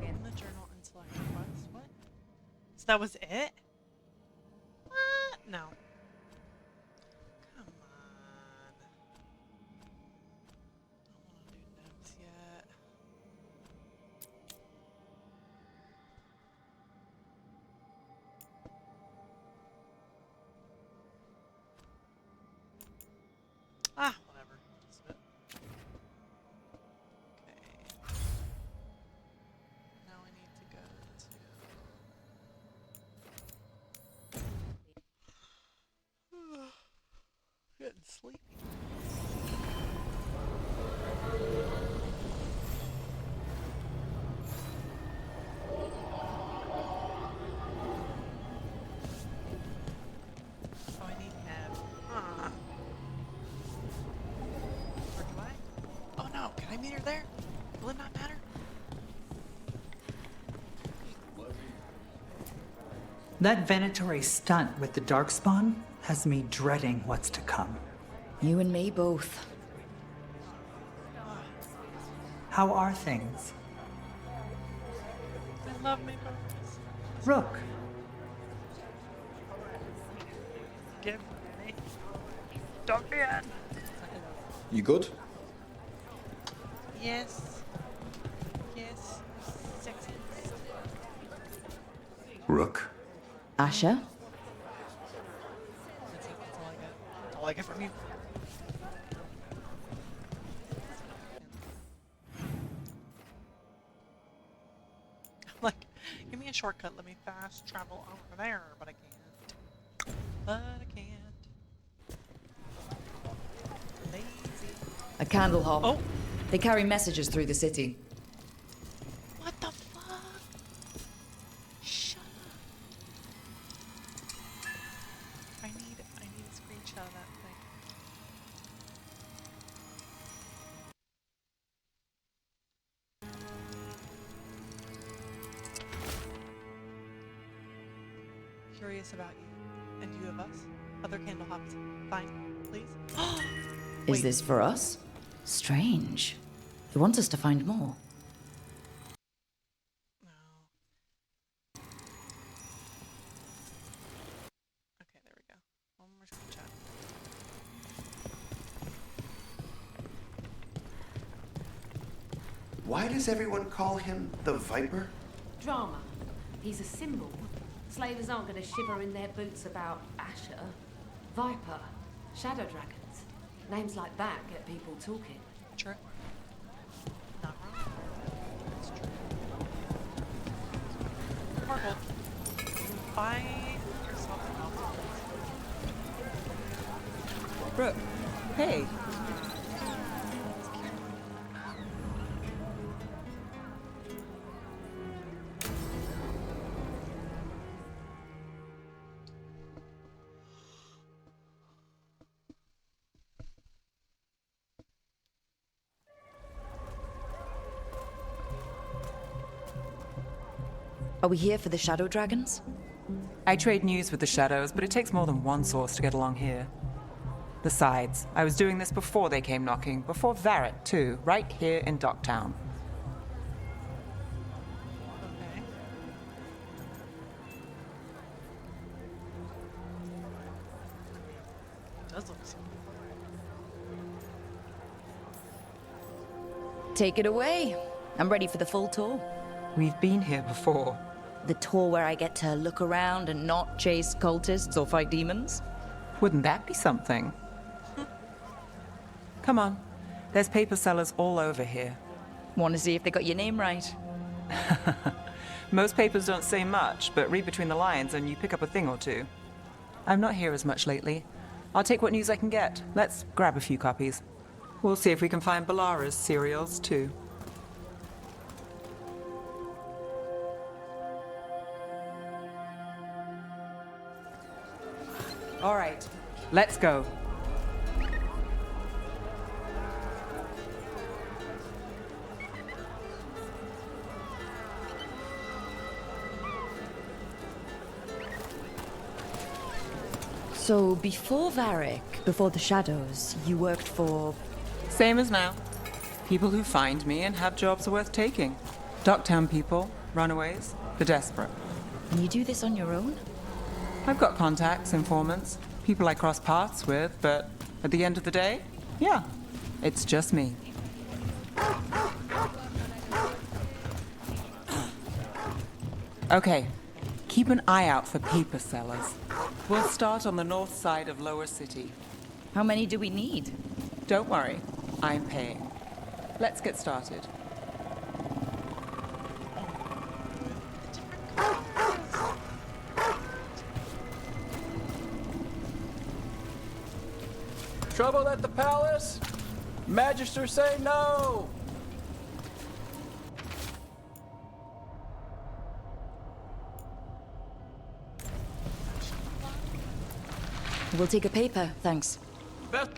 In the journal and select quest. What? So that was it? What? No. Come on. I don't want to do notes yet. Ah, whatever. Just it. Okay. Now I need to go to... Getting sleepy. So I need Nev. Huh. Or do I? Oh no, can I meet her there? Will it not matter? That Venatori stunt with the Darkspawn has me dreading what's to come. You and me both. How are things? I love me both. Rook, Give me. Dorian. You good? Yes. Yes. Sexy. Rook? Asher? That's it. That's all I got. That's all I get from you. Like, give me a shortcut. Let me fast travel over there, but I can't. But I can't. Lazy. A candle hop. Oh. They carry messages through the city. What the fuck? Shut up. out of that thing. Curious about you, and you of us. Other candle hops. Fine, please. Is this for us? Strange. He wants us to find more. Okay, there we go. One more screenshot. Why does everyone call him the Viper? Drama. He's a symbol. Slavers aren't going to shiver in their boots about Asher. Viper. Shadow dragons. Names like that get people talking. True. Not wrong. That's true. Marvel, buy yourself a novel. Brooke, hey. Are we here for the Shadow Dragons? I trade news with the Shadows, but it takes more than one source to get along here. Besides, I was doing this before they came knocking, before Varric, too, right here in Docktown. Okay. It does look so cool. Take it away. I'm ready for the full tour. We've been here before. The tour where I get to look around and not chase cultists or fight demons? Wouldn't that be something? Come on. There's paper sellers all over here. Want to see if they got your name right? Most papers don't say much, but read between the lines and you pick up a thing or two. I'm not here as much lately. I'll take what news I can get. Let's grab a few copies. We'll see if we can find Balara's cereals, too. All right, let's go. So before Varric, before the Shadows, you worked for... Same as now. People who find me and have jobs worth taking. Docktown people, runaways, the desperate. And you do this on your own? I've got contacts, informants, people I cross paths with, but at the end of the day, yeah, it's just me. Okay, keep an eye out for paper sellers. We'll start on the north side of Lower City. How many do we need? Don't worry, I'm paying. Let's get started. Trouble at the palace? Magister say no! We'll take a paper, thanks. Best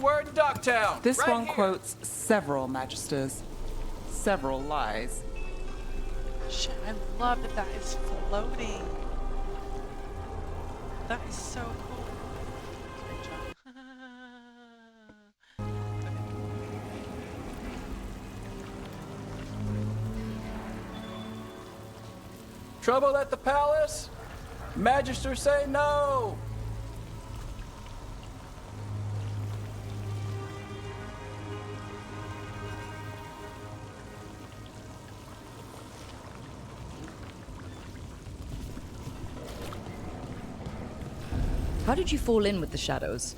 word in Docktown. This right one here. quotes several magisters, several lies. Shit, I love that that is floating. That is so cool. Great job. Trouble at the palace? Magister say no! How did you fall in with the Shadows?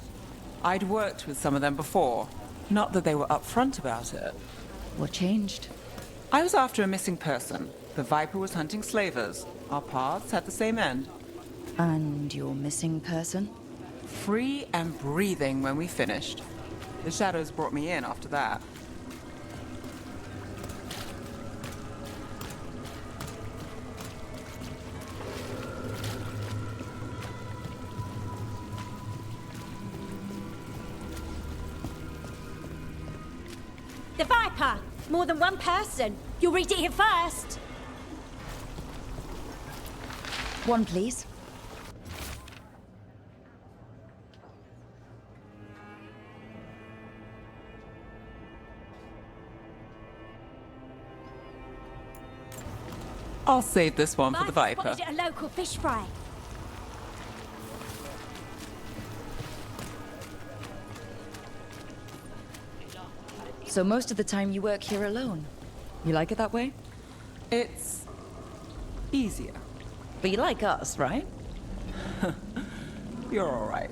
I'd worked with some of them before. Not that they were upfront about it. What changed? I was after a missing person. The Viper was hunting slavers. Our paths had the same end. And your missing person? Free and breathing when we finished. The Shadows brought me in after that. The Viper! More than one person. You'll read it here first. One, please. I'll save this one for the Viper Viper. spotted at a local fish fry. So most of the time you work here alone. You like it that way? It's easier. But you like us, right? You're all right.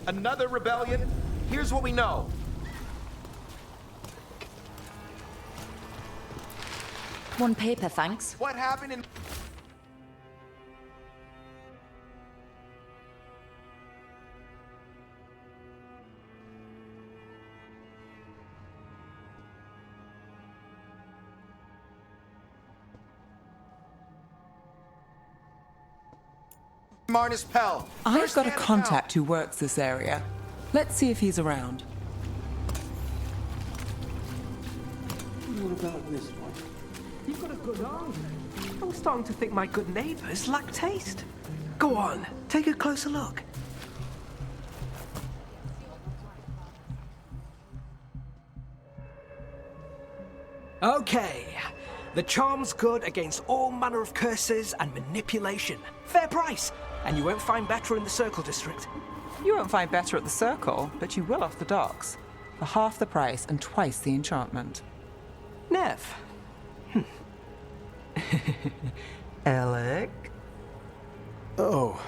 Another rebellion? Here's what we know. One paper, thanks. What happened in... Marnus Pell. I've got a contact who works this area. Let's see if he's around. What about this one? You've got a good arm. I'm starting to think my good neighbors lack taste. Go on, take a closer look. Okay. The charm's good against all manner of curses and manipulation. Fair price. And you won't find better in the Circle District. You won't find better at the Circle, but you will off the docks. For half the price and twice the enchantment. Nev. Alec? Oh,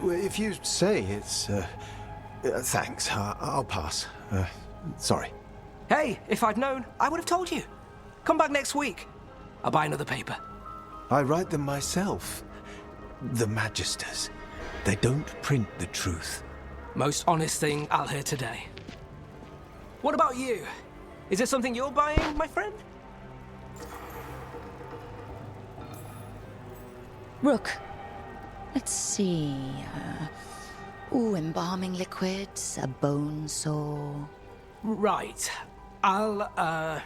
if you say it's... thanks, I'll pass. Sorry. Hey, if I'd known, I would have told you. Come back next week. I'll buy another paper. I write them myself. The Magisters. They don't print the truth. Most honest thing I'll hear today. What about you? Is there something you're buying, my friend? Rook. Let's see. Embalming liquids, a bone saw. Right. I'll,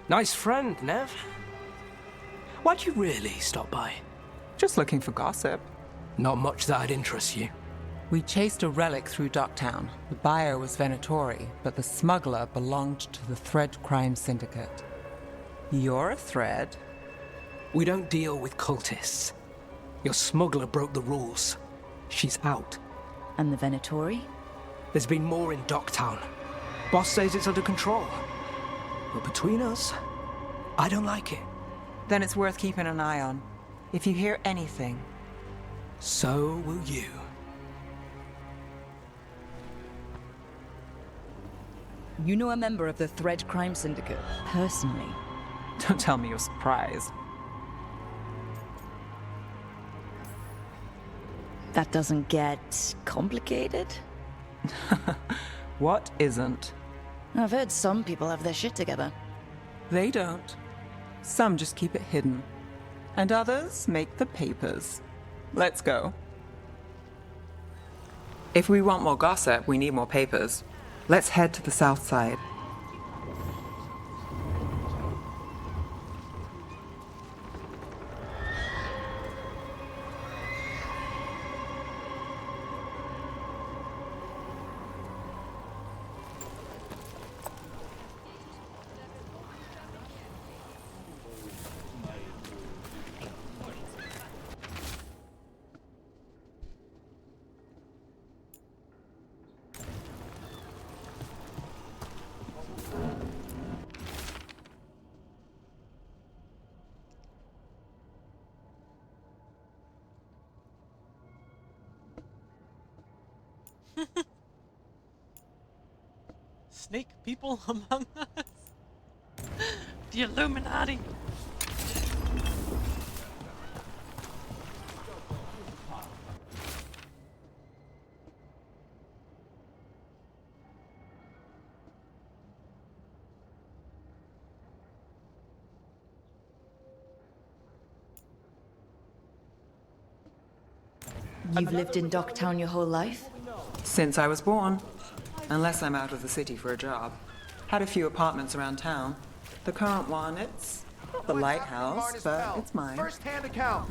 nice friend, Nev. Why'd you really stop by? Just looking for gossip. Not much that'd interest you. We chased a relic through Docktown. The buyer was Venatori, but the smuggler belonged to the Thread Crime Syndicate. You're a Thread? We don't deal with cultists. Your smuggler broke the rules. She's out. And the Venatori? There's been more in Docktown. Boss says it's under control. But between us, I don't like it. Then it's worth keeping an eye on. If you hear anything. So will you. You know a member of the Thread Crime Syndicate, personally? Don't tell me you're surprised. That doesn't get complicated? What isn't? I've heard some people have their shit together. They don't. Some just keep it hidden. And others make the papers. Let's go. If we want more gossip, we need more papers. Let's head to the south side. Snake people among us? The Illuminati! You've lived in Docktown your whole life? Since I was born. Unless I'm out of the city for a job. Had a few apartments around town. The current one, it's not the lighthouse, but it's mine. First-hand account.